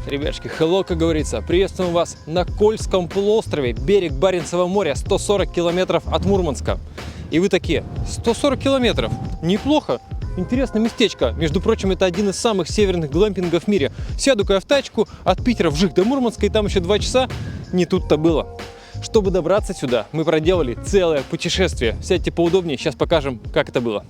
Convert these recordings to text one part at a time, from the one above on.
Ребятушки, hello, как говорится, приветствуем вас на Кольском полуострове, берег Баренцева моря, 140 километров от Мурманска. И вы такие, 140 километров, неплохо, интересное местечко. Между прочим, это один из самых северных глэмпингов в мире. Сяду-ка я в тачку от Питера вжик до Мурманска, и там еще 2 часа. Не тут-то было. Чтобы добраться сюда, мы проделали целое путешествие. Сядьте поудобнее, сейчас покажем, как это было.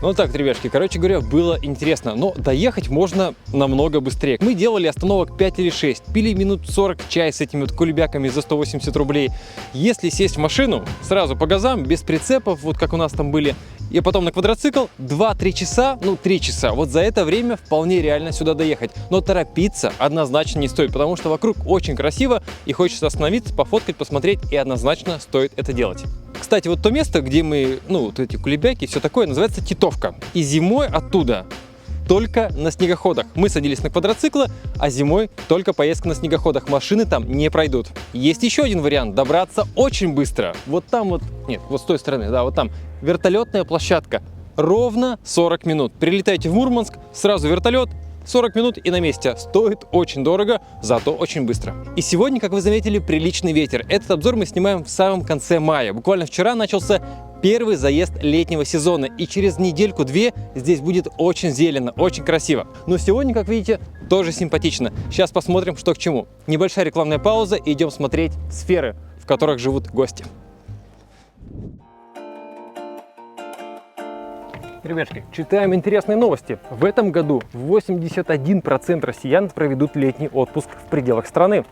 Ну так, ребятки, короче говоря, было интересно, но доехать можно намного быстрее. Мы делали остановок 5 или 6, пили минут 40 чай с этими вот кулебяками за 180 рублей. Если сесть в машину, сразу по газам, без прицепов, вот как у нас там были, и потом на квадроцикл, 2-3 часа, ну 3 часа, вот за это время вполне реально сюда доехать. Но торопиться однозначно не стоит, потому что вокруг очень красиво, и хочется остановиться, пофоткать, посмотреть, и однозначно стоит это делать. Кстати, вот то место, где мы, ну, вот эти кулебяки, все такое, называется Титовка. И зимой оттуда только на снегоходах. Мы садились на квадроциклы, а зимой только поездка на снегоходах. Машины там не пройдут. Есть еще один вариант добраться очень быстро. Вот там вот, нет, вот с той стороны, да, вот там вертолетная площадка. Ровно 40 минут. Прилетаете в Мурманск, сразу вертолет, 40 минут и на месте. Стоит очень дорого, зато очень быстро. И сегодня, как вы заметили, приличный ветер. Этот обзор мы снимаем в самом конце мая. Буквально вчера начался первый заезд летнего сезона. И через недельку-две здесь будет очень зелено, очень красиво. Но сегодня, как видите, тоже симпатично. Сейчас посмотрим, что к чему. Небольшая рекламная пауза и идем смотреть сферы, в которых живут гости. Ребятки, читаем интересные новости. В этом году 81% россиян проведут летний отпуск в пределах страны.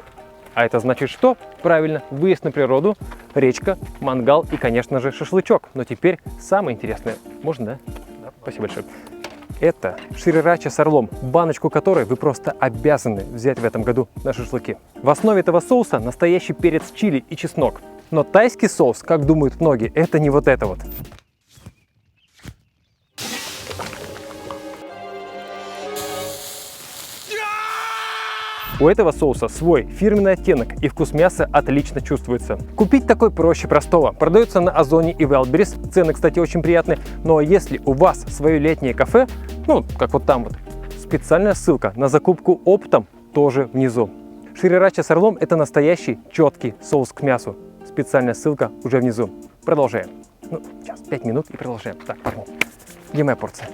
А это значит что? Правильно, выезд на природу, речка, мангал и, конечно же, шашлычок. Но теперь самое интересное. Можно, да? Да, спасибо большое. Это шрирача с орлом, баночку которой вы просто обязаны взять в этом году на шашлыки. В основе этого соуса настоящий перец чили и чеснок. Но тайский соус, как думают многие, это не вот это вот. У этого соуса свой фирменный оттенок, и вкус мяса отлично чувствуется. Купить такой проще простого. Продается на Озоне и Wildberries. Цены, кстати, очень приятные. Но если у вас свое летнее кафе, ну, как вот там вот, специальная ссылка на закупку оптом тоже внизу. Шрирача с орлом – это настоящий четкий соус к мясу. Специальная ссылка уже внизу. Продолжаем. Ну, сейчас, 5 минут и продолжаем. Так, парни, где моя порция?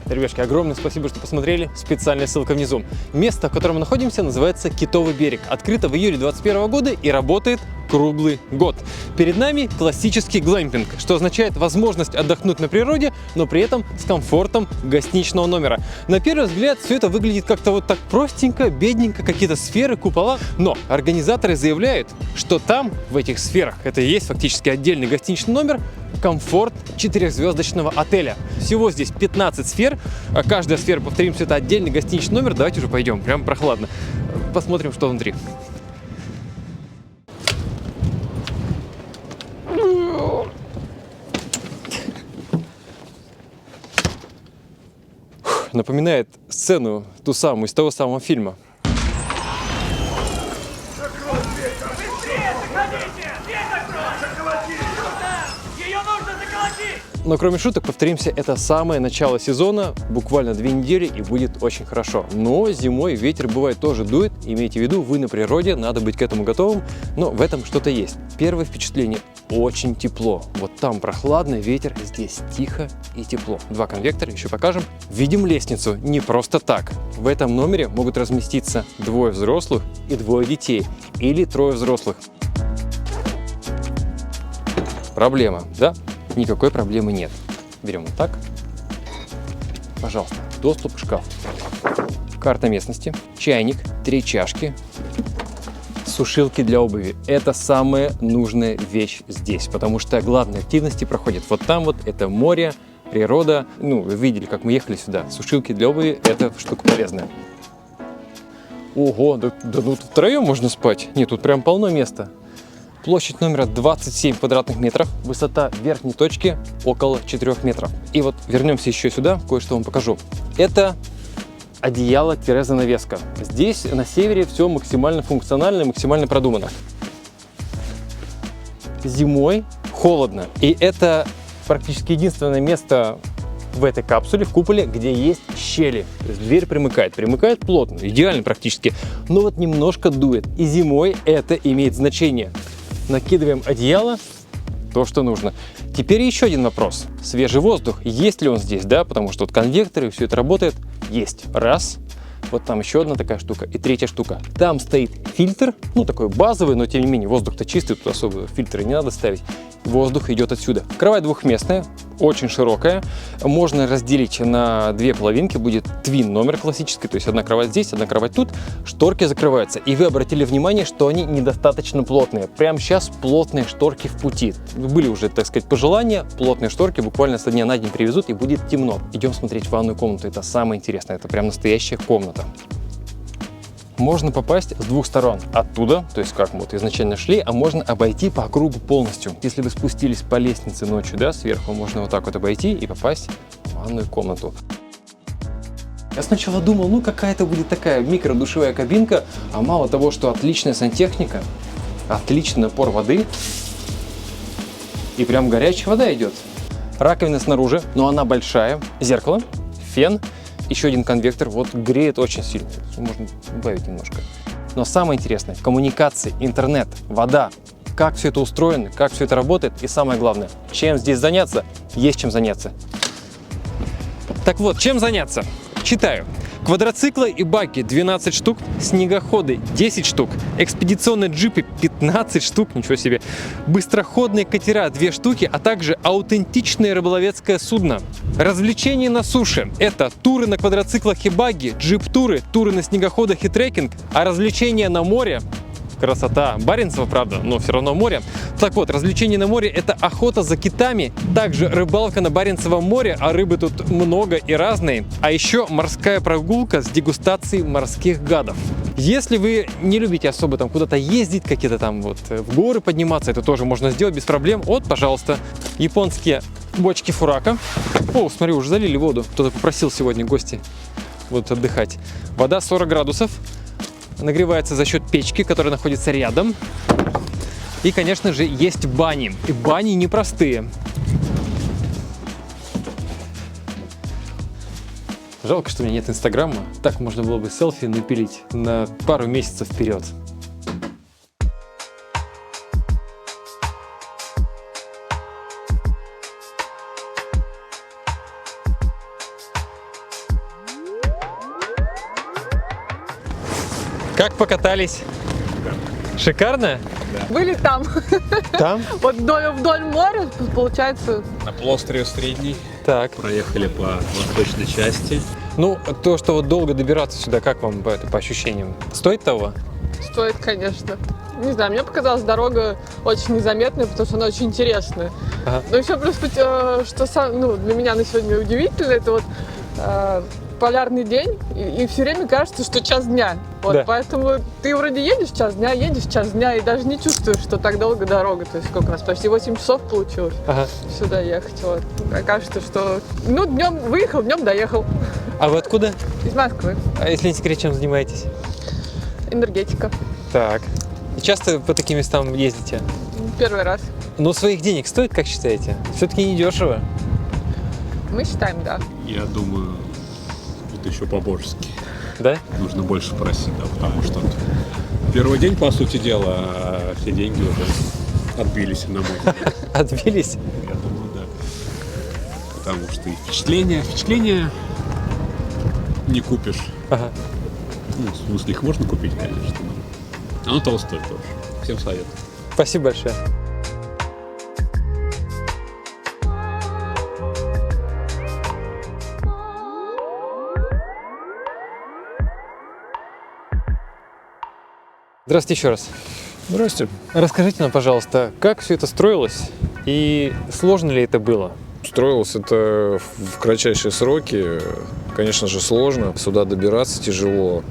Ребятки, огромное спасибо, что посмотрели. Специальная ссылка внизу. Место, в котором мы находимся, называется Китовый берег. Открыто в июле 2021 года и работает круглый год. Перед нами классический глэмпинг, что означает возможность отдохнуть на природе, но при этом с комфортом гостиничного номера. На первый взгляд все это выглядит как-то вот так простенько, бедненько, какие-то сферы, купола. Но организаторы заявляют, что там, в этих сферах, это и есть фактически отдельный гостиничный номер, комфорт 4-звездочного отеля. Всего здесь 15 сфер. Каждая сфера, повторимся, это отдельный гостиничный номер. Давайте уже пойдем, прям прохладно. Посмотрим, что внутри. напоминает сцену, ту самую, из того самого фильма. Но кроме шуток, повторимся, это самое начало сезона, буквально 2 недели, и будет очень хорошо. Но зимой ветер бывает тоже дует, имейте в виду, вы на природе, надо быть к этому готовым, но в этом что-то есть. Первое впечатление – очень тепло. Вот там прохладно, ветер, здесь тихо и тепло. 2 конвектора, еще покажем. Видим лестницу, не просто так. В этом номере могут разместиться 2 взрослых и 2 детей, или 3 взрослых. Проблема, да? Никакой проблемы нет. Берем вот так. Пожалуйста, доступ к шкафу. Карта местности, чайник, 3 чашки, сушилки для обуви. Это самая нужная вещь здесь, потому что главные активности проходят вот там вот. Это море, природа. Ну, вы видели, как мы ехали сюда. Сушилки для обуви – это штука полезная. Ого, да ну тут втроем можно спать. Нет, тут прям полно места. Площадь номера 27 квадратных метров, высота верхней точки около 4 метров. И вот вернемся еще сюда, кое-что вам покажу. Это одеяло-занавеска. Здесь на севере все максимально функционально и максимально продумано. Зимой холодно, и это практически единственное место в этой капсуле, в куполе, где есть щели. То есть дверь примыкает плотно, идеально практически. Но вот немножко дует, и зимой это имеет значение. Накидываем одеяло, то, что нужно. Теперь еще один вопрос. Свежий воздух. Есть ли он здесь, да? Потому что вот конвекторы, все это работает. Есть. Раз. Вот там еще одна такая штука. И 3-я штука. Там стоит фильтр, ну такой базовый, но тем не менее воздух-то чистый, тут особо фильтры не надо ставить. Воздух идет отсюда. Кровать двухместная, очень широкая. Можно разделить на 2 половинки, будет твин номер классический, то есть одна кровать здесь, одна кровать тут. Шторки закрываются. И вы обратили внимание, что они недостаточно плотные. Прямо сейчас плотные шторки в пути. Были уже, так сказать, пожелания. Плотные шторки буквально со дня на день привезут, и будет темно. Идем смотреть ванную комнату. Это самое интересное. Это прям настоящая комната. Можно попасть с 2 сторон. Оттуда, то есть как мы вот изначально шли, а можно обойти по кругу полностью. Если вы спустились по лестнице ночью, да, сверху, можно вот так вот обойти и попасть в ванную комнату. Я сначала думал, ну какая-то будет такая микродушевая кабинка, а мало того, что отличная сантехника, отличный напор воды, и прям горячая вода идет. Раковина снаружи, но она большая, зеркало, фен. Еще один конвектор, вот греет очень сильно, можно убавить немножко. Но самое интересное, коммуникации, интернет, вода, как все это устроено, как все это работает, и самое главное, чем здесь заняться, есть чем заняться. Так вот, чем заняться? Читаю. Квадроциклы и багги 12 штук, снегоходы 10 штук, экспедиционные джипы 15 штук, ничего себе, быстроходные катера 2 штуки, а также аутентичное рыболовецкое судно. Развлечения на суше – это туры на квадроциклах и багги, джип-туры, туры на снегоходах и трекинг, а развлечения на море – красота Баренцева, правда, но все равно море. Так вот, развлечения на море – это охота за китами, также рыбалка на Баренцевом море, а рыбы тут много и разные, а еще морская прогулка с дегустацией морских гадов. Если вы не любите особо там куда-то ездить, какие-то там вот в горы подниматься, это тоже можно сделать без проблем. Вот, пожалуйста, японские бочки фурака. О, смотри, уже залили воду. Кто-то попросил сегодня гости вот отдыхать. Вода 40 градусов. Нагревается за счет печки, которая находится рядом. И, конечно же, есть бани. И бани непростые. Жалко, что у меня нет инстаграма. Так можно было бы селфи напилить на пару месяцев вперед. Как покатались? Шикарно? Да. Были там. Там? Вот вдоль моря, получается. На полуострове Средний. Так. Проехали по восточной части. Ну, то, что вот долго добираться сюда, как вам по ощущениям? Стоит того? Стоит, конечно. Не знаю, мне показалась дорога очень незаметная, потому что она очень интересная. Ага. Но еще плюс, что для меня на сегодня удивительно, это вот полярный день, и все время кажется, что час дня. Вот, да. Поэтому ты вроде едешь час дня, и даже не чувствуешь, что так долго дорога. То есть сколько у нас? Почти 8 часов получилось сюда ехать. Вот. А кажется, что днем выехал, днем доехал. А вы откуда? Из Москвы. А если не секрет, чем занимаетесь? Энергетика. Так. И часто по таким местам ездите? Первый раз. Но своих денег стоит, как считаете? Все-таки недешево. Мы считаем, да. Я думаю, это еще по-божески. Да? Нужно больше просить, да, потому что первый день, по сути дела, а все деньги уже отбились на мой. Отбились? Я думаю, да. Потому что и впечатления не купишь. Ага. Ну, в смысле, их можно купить, конечно, но оно того стоит тоже. Всем советую. Спасибо большое. Здравствуйте еще раз. Здравствуйте. Расскажите нам, пожалуйста, как все это строилось и сложно ли это было? Строилось это в кратчайшие сроки. Конечно же, сложно. Сюда добираться тяжело.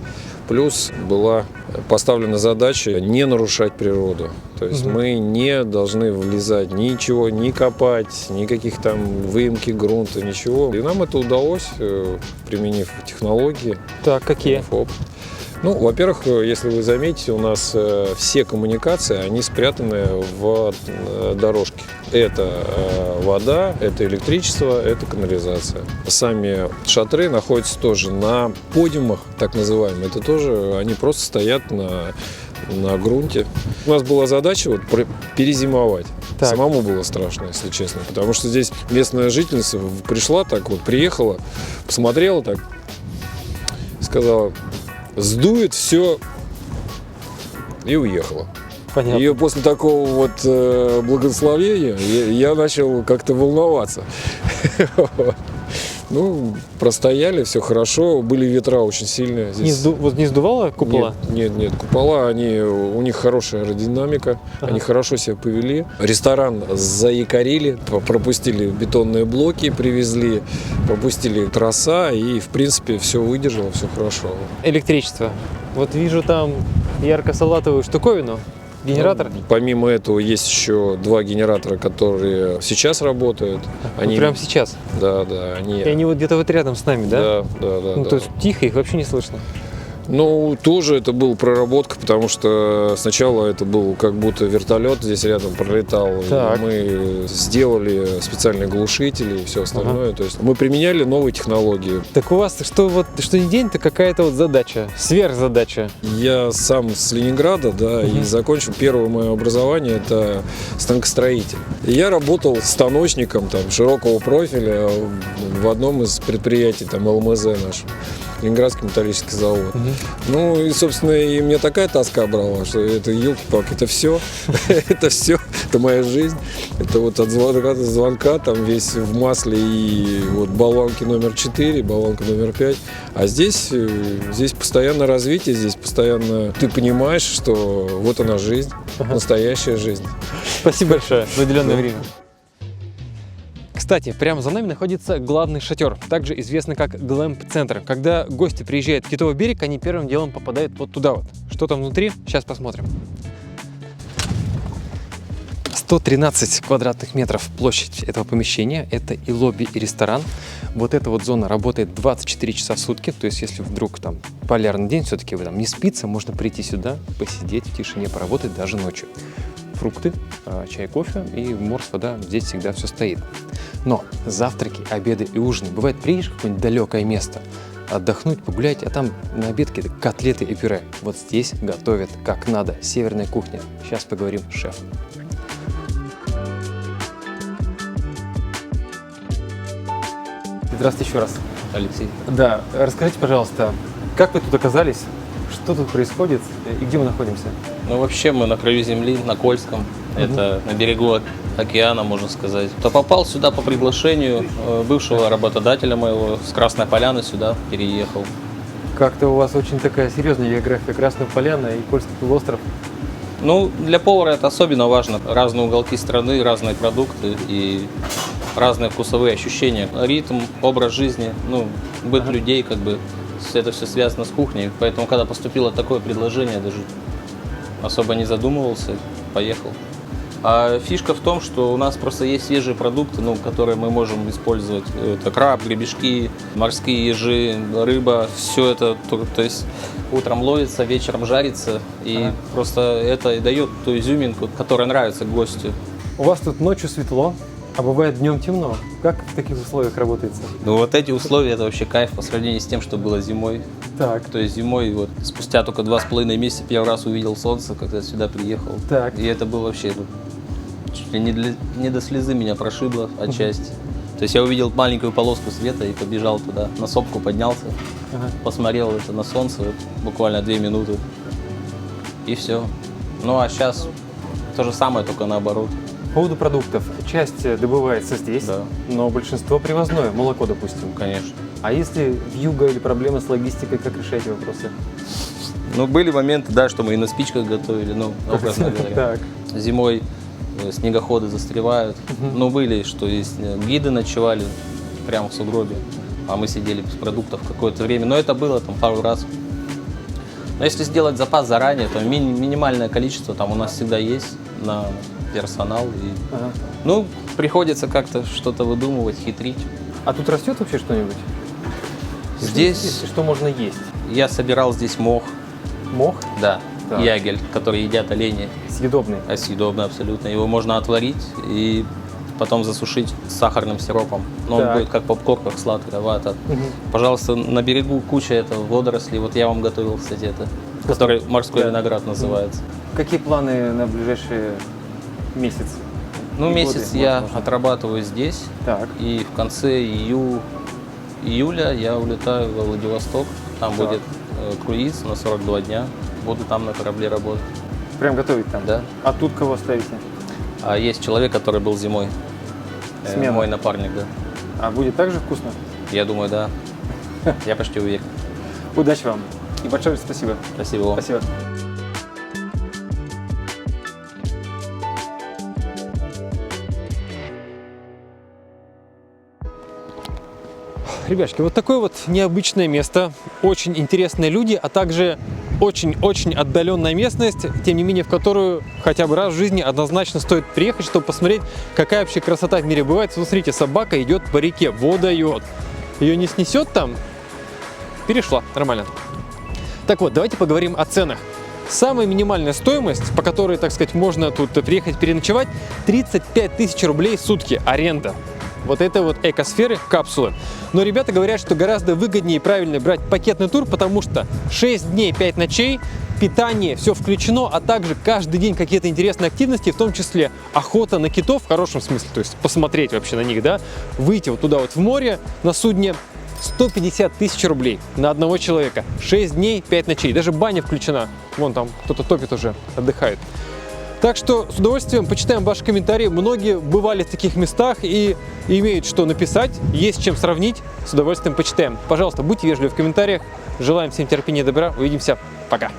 Плюс была поставлена задача не нарушать природу. То есть мы не должны влезать ничего, не копать, никаких там выемки грунта, ничего. И нам это удалось, применив технологии. Так, какие? ФОП. Ну, во-первых, если вы заметите, у нас все коммуникации, они спрятаны в дорожке. Это вода, это электричество, это канализация. Сами шатры находятся тоже на подиумах, так называемые. Это тоже, они просто стоят на грунте. У нас была задача вот перезимовать. Так. Самому было страшно, если честно. Потому что здесь местная жительница пришла так вот, приехала, посмотрела так, сказала: сдует все, и уехала. Понятно. И после такого вот благословения я начал как-то волноваться. Ну, простояли, все хорошо, были ветра очень сильные. Здесь... Вот не сдувало купола? Нет, купола, у них хорошая аэродинамика, они хорошо себя повели. Ресторан заякорили, пропустили бетонные блоки, привезли, пропустили троса, и, в принципе, все выдержало, все хорошо. Электричество. Вот вижу там ярко-салатовую штуковину. Генератор? Ну, помимо этого есть еще 2 генератора, которые сейчас работают. Вот прямо сейчас? Да, И они вот где-то вот рядом с нами, да? Да. Ну, то есть тихо, их вообще не слышно. Ну, тоже это была проработка, потому что сначала это был как будто вертолет здесь рядом пролетал. Так. Мы сделали специальные глушители и все остальное. То есть мы применяли новые технологии. Так у вас что ни день, то какая-то вот задача, сверхзадача. Я сам с Ленинграда, да, и закончил первое мое образование, это станкостроитель. И я работал станочником там широкого профиля в одном из предприятий, там ЛМЗ наш. Ленинградский металлический завод. Ну и, собственно, и мне такая тоска брала, что это, елки-палки, это все, это моя жизнь. Это вот от звонка до звонка, там весь в масле, и вот болванки номер 4, болванка номер 5. А здесь постоянно развитие, здесь постоянно ты понимаешь, что вот она жизнь, настоящая жизнь. Спасибо большое за уделенное время. Кстати, прямо за нами находится главный шатер, также известный как глэмп-центр. Когда гости приезжают в Китовый берег, они первым делом попадают вот туда вот. Что там внутри? Сейчас посмотрим. 113 квадратных метров площадь этого помещения. Это и лобби, и ресторан. Вот эта вот зона работает 24 часа в сутки. То есть, если вдруг там полярный день, все-таки вы там не спится, можно прийти сюда, посидеть в тишине, поработать даже ночью. Фрукты, чай, кофе и морс, вода. Здесь всегда все стоит. Но завтраки, обеды и ужины. Бывает, приедешь в какое-нибудь далекое место, отдохнуть, погулять, а там на обед какие-то котлеты и пюре. Вот здесь готовят как надо. Северная кухня. Сейчас поговорим с шефом. Здравствуйте еще раз. Алексей. Да, расскажите, пожалуйста, как вы тут оказались, что тут происходит и где мы находимся? Ну, вообще мы на краю земли, на Кольском. Это на берегу океана, можно сказать. То попал сюда по приглашению бывшего работодателя моего с Красной Поляны сюда переехал. Как-то у вас очень такая серьезная география. Красная Поляна и Кольский полуостров. Ну, для повара это особенно важно. Разные уголки страны, разные продукты и разные вкусовые ощущения. Ритм, образ жизни, быт людей, как бы, это все связано с кухней. Поэтому, когда поступило такое предложение, даже особо не задумывался, поехал. А фишка в том, что у нас просто есть свежие продукты, ну, которые мы можем использовать. Это краб, гребешки, морские ежи, рыба. Все это, то есть утром ловится, вечером жарится. И просто это и дает ту изюминку, которая нравится гостю. У вас тут ночью светло, а бывает днем темно. Как в таких условиях работается? Ну вот эти условия, это вообще кайф по сравнению с тем, что было зимой. Так, То есть зимой, вот спустя только 2,5 месяца первый раз увидел солнце, когда сюда приехал. так. И это было вообще чуть ли не до слезы меня прошибло отчасти. То есть я увидел маленькую полоску света и побежал туда, на сопку поднялся, посмотрел это на солнце, вот, буквально 2 минуты. И все. Ну а сейчас то же самое, только наоборот. По поводу продуктов. Часть добывается здесь, Да. но большинство привозное. Молоко, допустим. Конечно. А если вьюга или проблемы с логистикой, как решаете вопросы? Ну, были моменты, да, что мы и на спичках готовили, ну, образно говоря. Так. Зимой снегоходы застревают. Ну, были, что есть гиды ночевали прямо в сугробе, а мы сидели без продуктов какое-то время. Но это было там пару раз. Но если сделать запас заранее, то минимальное количество там у нас всегда есть на персонал. И, Ага. ну, приходится как-то что-то выдумывать, хитрить. А тут растет вообще что-нибудь? Здесь Что можно есть? я собирал здесь мох, Мох да, Так. ягель, который едят олени. съедобный. Съедобно абсолютно. Его можно отварить и потом засушить с сахарным сиропом. Но Так. он будет как попкорн, как сладкая вата. Пожалуйста, на берегу куча этого водорослей. Вот я вам готовил, кстати, это, который морской Да. виноград называется. Какие планы на ближайший месяц? Ну, И месяц годы, я возможно. отрабатываю здесь. Так. И в конце июля я улетаю во Владивосток. Там Так. будет круиз на 42 дня. Буду там на корабле работать. Прям готовить там? Да. А тут кого ставите? А есть человек, который был зимой. Смена. Мой напарник, да. А будет так же вкусно? Я думаю, да. Я почти уверен. Удачи вам. И большое спасибо. Спасибо вам. Спасибо. Ребятки, вот такое вот необычное место, очень интересные люди, а также очень-очень отдаленная местность, тем не менее, в которую хотя бы раз в жизни однозначно стоит приехать, чтобы посмотреть, какая вообще красота в мире бывает. Смотрите, собака идет по реке, водоед. Ее не снесет там? Перешла, нормально. Так вот, давайте поговорим о ценах. Самая минимальная стоимость, по которой, так сказать, можно тут приехать переночевать, 35 тысяч рублей в сутки аренда. Вот это вот экосферы, капсулы. Но ребята говорят, что гораздо выгоднее и правильнее брать пакетный тур, потому что 6 дней, 5 ночей, питание, все включено, а также каждый день какие-то интересные активности, в том числе охота на китов, в хорошем смысле, то есть посмотреть вообще на них, да, выйти вот туда вот в море на судне. 150 тысяч рублей на одного человека. 6 дней, 5 ночей. Даже баня включена. Вон там кто-то топит уже, отдыхает. Так что с удовольствием почитаем ваши комментарии. Многие бывали в таких местах и имеют что написать, есть чем сравнить. С удовольствием почитаем. Пожалуйста, будьте вежливы в комментариях. Желаем всем терпения и добра. Увидимся. Пока.